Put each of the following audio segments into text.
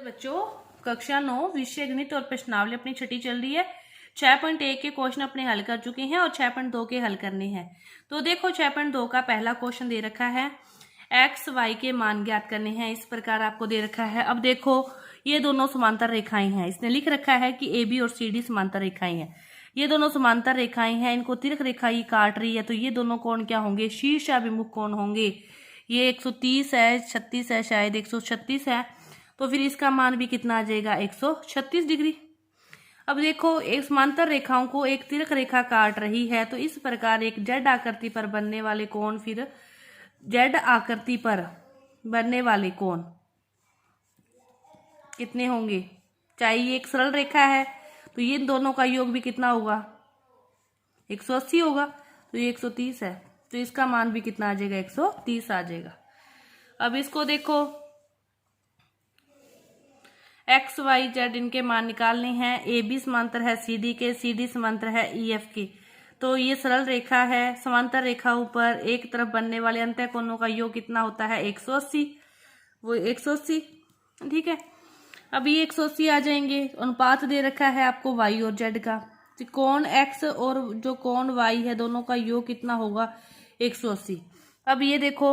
बच्चों, कक्षा 9 विषय गणित और प्रश्नावली अपनी छठी चल रही है। 6.1 के क्वेश्चन अपने हल कर चुके हैं और 6.2 के हल करने हैं। तो देखो 6.2 का पहला क्वेश्चन दे रखा है, एक्स वाई के मान ज्ञात करने हैं। इस प्रकार आपको दे रखा है। अब देखो ये दोनों समांतर रेखाएं हैं। इसने लिख रखा है कि ए बी और सी डी समांतर रेखाएं हैं। ये दोनों समांतर रेखाएं हैं, इनको तिरक रेखा ही काट रही है। तो ये दोनों कोण क्या होंगे? शीर्षाभिमुख कोण होंगे। ये 130 है, 36 है, शायद 136 है। तो फिर इसका मान भी कितना आ जाएगा? 136 डिग्री। अब देखो एक समांतर रेखाओं को एक तिरक रेखा काट रही है। तो इस प्रकार एक जेड आकृति पर बनने वाले कोण, फिर जेड आकृति पर बनने वाले कोण कितने होंगे? चाहे ये एक सरल रेखा है तो ये दोनों का योग भी कितना होगा? 180 होगा। तो ये 130 है, तो इसका मान भी कितना आ जाएगा? 130 आ जाएगा। अब इसको देखो, एक्स वाई जेड इनके मान निकालने हैं। ए बी समांतर है सी डी के, सी डी समांतर है ई एफ के। तो ये सरल रेखा है। समांतर रेखाओं पर एक तरफ बनने वाले अंतः कोणों का योग कितना होता है? 180। वो 180, ठीक है। अब ये 180 आ जाएंगे। अनुपात दे रखा है आपको वाई और जेड का। तो कोण एक्स और जो कोण वाई है दोनों का योग कितना होगा? 180। अब ये देखो,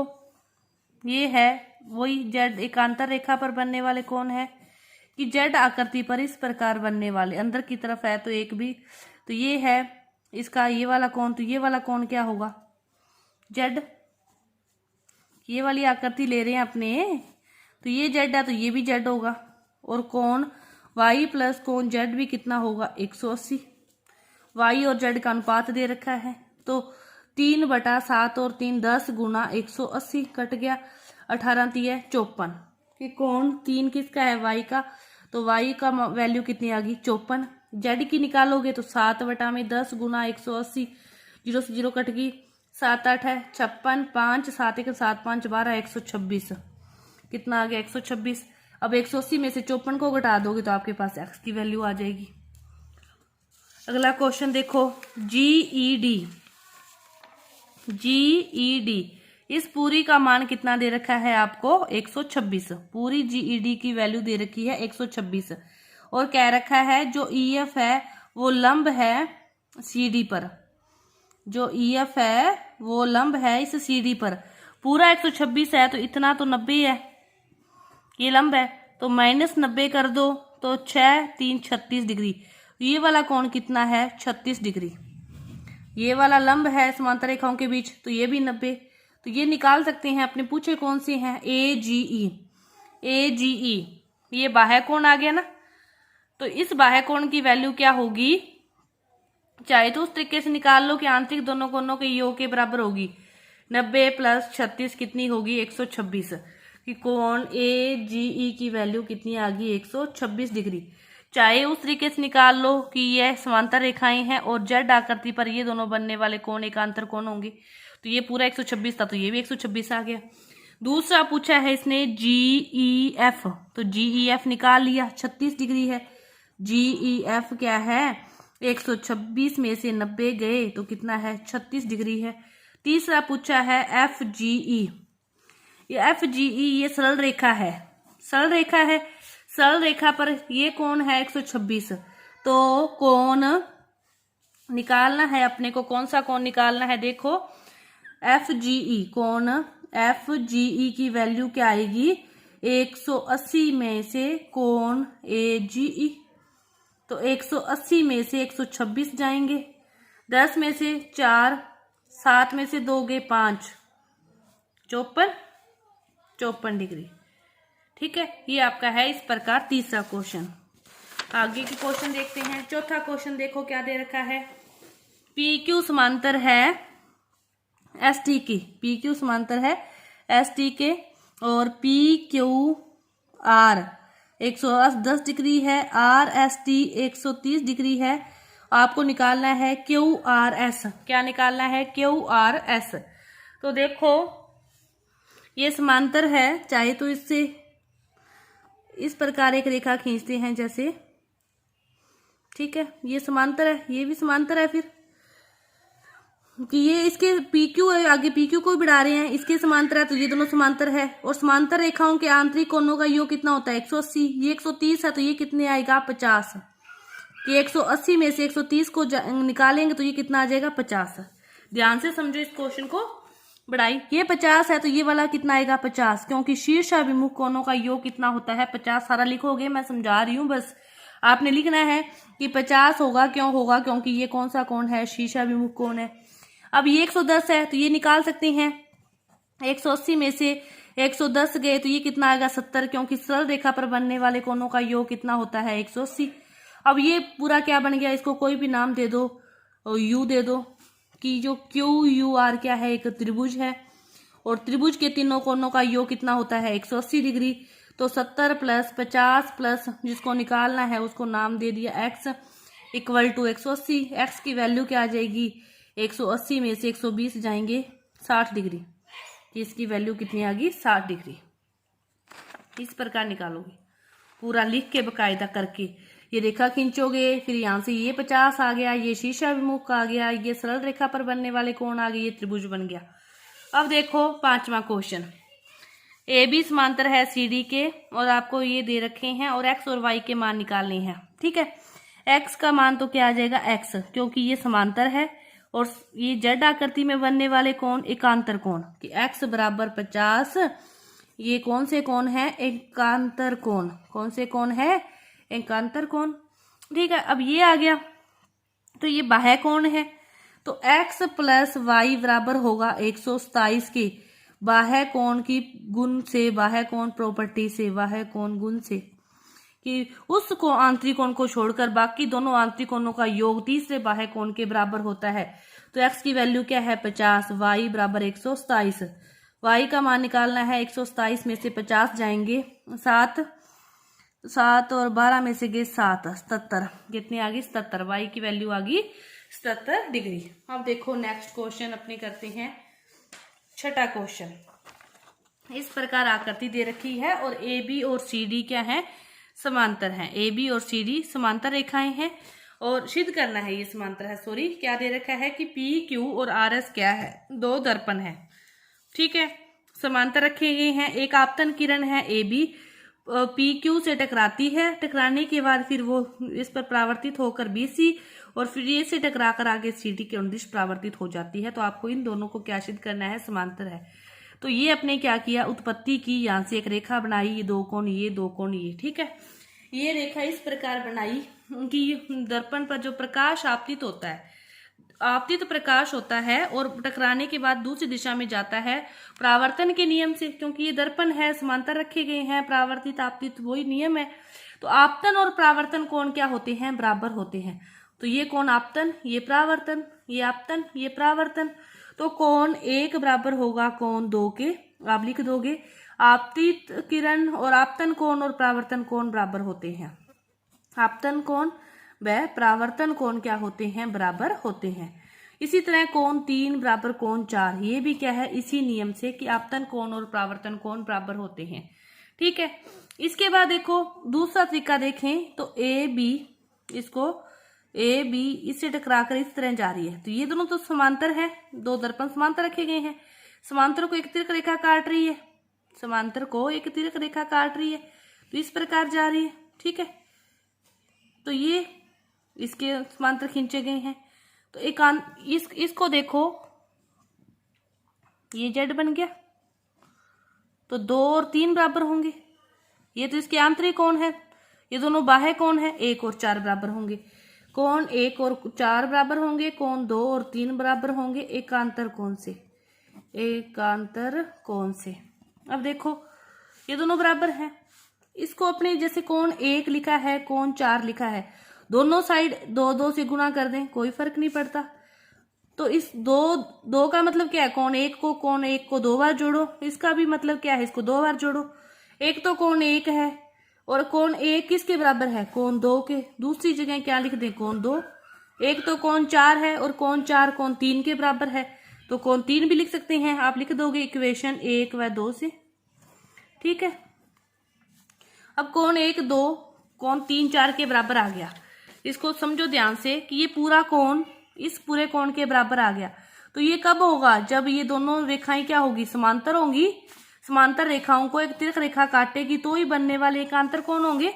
ये है वही जेड एकांतर रेखा पर बनने वाले कोण है कि जेड आकृति पर इस प्रकार बनने वाले, अंदर की तरफ है तो एक भी, तो ये है इसका ये वाला कोण। तो ये वाला कोण क्या होगा? जेड। ये वाली आकृति ले रहे हैं अपने, तो ये जेड है तो ये भी जेड होगा। और कोण वाई प्लस कोण जेड भी कितना होगा? 180। वाई और जेड का अनुपात दे रखा है। तो 3/7 और 3 10 गुना 180 कट गया। 18 3 54। कि कोण 3 किसका है? वाई का। तो वाई का वैल्यू कितनी आ गई? 54। जेड की निकालोगे तो 7/10 गुना 180, 0 से 0 कट गई। 7 8 है 56, 5 7 1 7 5 12, 126। कितना आ गया? 126। अब 180 में से 54 को घटा दोगे तो आपके पास एक्स की वैल्यू आ जाएगी। अगला क्वेश्चन देखो, जीईडी। इस पूरी का मान कितना दे रखा है आपको? 126। पूरी जीईडी की वैल्यू दे रखी है 126। और कह रखा है जो ईएफ है वो लंब है सीडी पर। जो ईएफ है वो लंब है इस सीडी पर। पूरा 126 है तो इतना तो 90 है, ये लंब है। तो -90 कर दो तो 6 3 36 डिग्री। ये वाला कोण कितना है? 36 डिग्री। ये वाला लंब है समांतर रेखाओं के बीच, तो ये भी 90। तो ये निकाल सकते हैं अपने। पूछे कौन से हैं? ए जी ई। ये बाह्य कोण आ गया ना। तो इस बाह्य कोण की वैल्यू क्या होगी? चाहे तो उस तरीके से निकाल लो कि आंतरिक दोनों कोणों के योग के बराबर होगी। 90 + 36 कितनी होगी? 126। कि कोण ए जी ई की वैल्यू कितनी आ गई? 126 डिग्री। चाहे उस तरीके से निकाल लो कि यह समांतर रेखाएं हैं और जेड आकृति पर ये दोनों बनने वाले कोण एकांतर कोण होंगे। तो ये पूरा 126 था तो ये भी 126 आ गया। दूसरा पूछा है इसने जीईएफ। तो जीईएफ निकाल लिया, 36 डिग्री है। जीईएफ क्या है? 126 में से 90 गए तो कितना है? 36 डिग्री है। तीसरा पूछा है एफजीई। ये एफजीई ये सरल रेखा है। सरल रेखा पर ये कोण है 126। तो कोण निकालना है अपने को। कौन सा कोण निकालना है? देखो एफजीई, कोण एफजीई की वैल्यू क्या आएगी? 180 में से कोण एजीई। तो 180 में से 126 जाएंगे। 10 में से 4, 7 में से 2 गए 5, 54 डिग्री। ठीक है, ये आपका है इस प्रकार तीसरा क्वेश्चन। आगे के क्वेश्चन देखते हैं। चौथा क्वेश्चन देखो क्या दे रखा है। पी क्यू समांतर है एस टी के। पी क्यू समांतर है एस टी के और पी क्यू आर 110 डिग्री है। आर एस टी 130 डिग्री है। आपको निकालना है क्यू आर एस। क्या निकालना है? Q R S. तो देखो ये समांतर है। चाहे तो इससे इस प्रकार एक रेखा खींचते हैं जैसे, ठीक है। ये समांतर है, ये भी समांतर है। फिर कि ये इसके पी क्यू है, आगे पी क्यू को भी बढ़ा रहे हैं, इसके समांतर है तो ये दोनों समांतर है, और समांतर रेखाओं के आंतरिक कोणों का योग कितना होता है 180, ये 130 है तो ये कितने आएगा 50, कि 180 में से 130 को निकालेंगे तो ये कितना आ जाएगा 50। ध्यान से समझो इस क्वेश्चन को, बढ़ाई, ये 50 है तो ये वाला कितना आएगा 50, क्योंकि शीर्षाभिमुख कोणों का योग कितना होता है 50। सारा लिखोगे, मैं समझा रही हूँ, बस आपने लिखना है कि 50 होगा, क्यों होगा, क्योंकि ये कौन सा कोण है, शीर्षाभिमुख कोण है। अब ये 110 है तो ये निकाल सकते हैं, 180 में से 110 गए तो ये कितना आएगा 70, क्योंकि सरल रेखा पर बनने वाले कोणों का योग कितना होता है 180। अब ये पूरा क्या बन गया, इसको कोई भी नाम दे दो, यू दे दो, कि जो क्यू यू आर क्या है, एक त्रिभुज है, और त्रिभुज के तीनों कोणों का योग कितना होता है 180 डिग्री। तो 70 प्लस 50 प्लस जिसको निकालना है उसको नाम दे दिया x इक्वल टू 180। x की वैल्यू क्या आ जाएगी, 180 में से 120 जाएंगे 60 डिग्री, इसकी वैल्यू कितनी आ गई 60 डिग्री। इस प्रकार निकालोगे, पूरा लिख के बकायदा करके ये रेखा खींचोगे, फिर यहाँ से ये 50 आ गया, ये शीर्षाभिमुख आ गया, ये सरल रेखा पर बनने वाले कोण आ गए, ये त्रिभुज बन गया। अब देखो 5वां क्वेश्चन, ए बी समांतर है सी डी के, और आपको ये दे रखे हैं, और एक्स और वाई के मान निकालने हैं। ठीक है, एक्स का मान तो क्या आ जाएगा एक्स, क्योंकि ये समांतर है, और ये जेड आकृति में बनने वाले कोण एकांतर कोण, कि एक्स बराबर 50, ये कौन से कोण है एकांतर कोण, कौन से कोण है एकांतर कोण। ठीक है, अब ये आ गया तो ये बाह्य कोण है, तो x प्लस वाई बराबर होगा 127 के बाह्य कोण की गुण से, बाह्य कोण प्रॉपर्टी से, बाह्य कोण गुण से, कि उस को आंतरिक कोण को छोड़कर बाकी दोनों आंतरिक कोणों का योग तीसरे बाह्य कोण के बराबर होता है। तो x की वैल्यू क्या है 50, y बराबर 127, y का मान निकालना है, 127 में से 50 जाएंगे 7 और 12 में से गए 7, 77, कितनी आ गई 77, y की वैल्यू आ गई 77 डिग्री। अब देखो नेक्स्ट क्वेश्चन अपने करते हैं, छठा क्वेश्चन। इस प्रकार आकृति दे रखी है और ए बी और सी डी क्या है समांतर हैं, ए बी और सी डी समांतर रेखाएं हैं, और सिद्ध करना है ये समांतर है। सॉरी, क्या दे रखा है कि पी क्यू और आर एस क्या है, दो दर्पण है। ठीक है, समांतर रखे गए हैं, एक आपतन किरण है ए बी, पी क्यू से टकराती है, टकराने के बाद फिर वो इस पर परावर्तित होकर बी सी, और फिर ये से टकरा कर आगे सी डी के अनुदिश परावर्तित हो जाती है। तो आपको इन दोनों को क्या सिद्ध करना है, समांतर है। तो ये अपने क्या किया, उत्पत्ति की, यहाँ से एक रेखा बनाई, ये दो कोण, ये दो कोण, ये। ठीक है, ये रेखा इस प्रकार बनाई कि दर्पण पर जो प्रकाश आपतित होता है, आपतित प्रकाश होता है और टकराने के बाद दूसरी दिशा में जाता है परावर्तन के नियम से, क्योंकि ये दर्पण है, समांतर रखे गए हैं, परावर्तित आपतित वही नियम है। तो आपतन और परावर्तन कोण क्या होते हैं, बराबर होते हैं। तो ये कोण आपतन, ये परावर्तन, ये आपतन, ये परावर्तन, तो कोण 1 बराबर होगा कोण 2 के। आप लिख दोगे आपतित किरण और आपतन कोण और परावर्तन कोण बराबर होते हैं, आपतन कोण व परावर्तन कोण क्या होते हैं, बराबर होते हैं। इसी तरह कोण 3 बराबर कोण 4, ये भी क्या है, इसी नियम से कि आपतन कोण और परावर्तन कोण बराबर होते हैं। ठीक है, इसके बाद देखो दूसरा तरीका देखें तो ए बी, इसको ए बी इससे टकराकर इस तरह जा रही है, तो ये दोनों तो समांतर है, दो दर्पण समांतर रखे गए हैं, समांतर को एक तिर्क रेखा काट रही है, समांतर को एक तिर्क रेखा काट रही है, तो इस प्रकार जा रही है। ठीक है, तो ये इसके समांतर खींचे गए हैं, तो इसको देखो, ये जेड बन गया, तो 2 और 3 बराबर होंगे, ये तो इसके आंतरिक कोण है, ये दोनों बाह्य कोण है, 1 और 4 बराबर होंगे, कोण 1 और 4 बराबर होंगे, कोण 2 और 3 बराबर होंगे एकांतर कोण से, एकांतर कोण से। अब देखो ये दोनों बराबर हैं, इसको अपने जैसे कोण 1 लिखा है, कोण 4 लिखा है, दोनों साइड 2 से गुणा कर दें, कोई फर्क नहीं पड़ता। तो इस दो का मतलब क्या है, कोण 1 को 2 बार जोड़ो, इसका भी मतलब क्या है, इसको 2 बार जोड़ो। एक तो कोण 1 है और कोण 1 किसके बराबर है, कोण 2 के, दूसरी जगह क्या लिख दें, कोण 2। एक तो कोण 4 है और कोण 4 कोण 3 के बराबर है, तो कोण 3 भी लिख सकते हैं, आप लिख दोगे इक्वेशन 1 व 2 से। ठीक है, अब कोण 1 2 कोण 3 4 के बराबर आ गया, इसको समझो ध्यान से कि ये पूरा कोण इस पूरे कोण के बराबर आ गया, तो ये कब होगा, जब ये दोनों रेखाएं क्या होगी, समांतर होंगी। समांतर रेखाओं को एक तिरक रेखा काटेगी तो ही बनने वाले एकांतर कोण होंगे।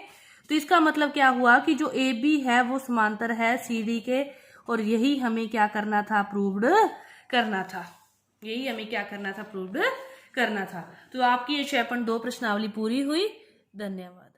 तो इसका मतलब क्या हुआ कि जो ए बी है वो समांतर है सी डी के, और यही हमें क्या करना था, प्रूव्ड करना था। यही हमें क्या करना था, प्रूव्ड करना था। तो आपकी ये 6.2 प्रश्नावली पूरी हुई। धन्यवाद।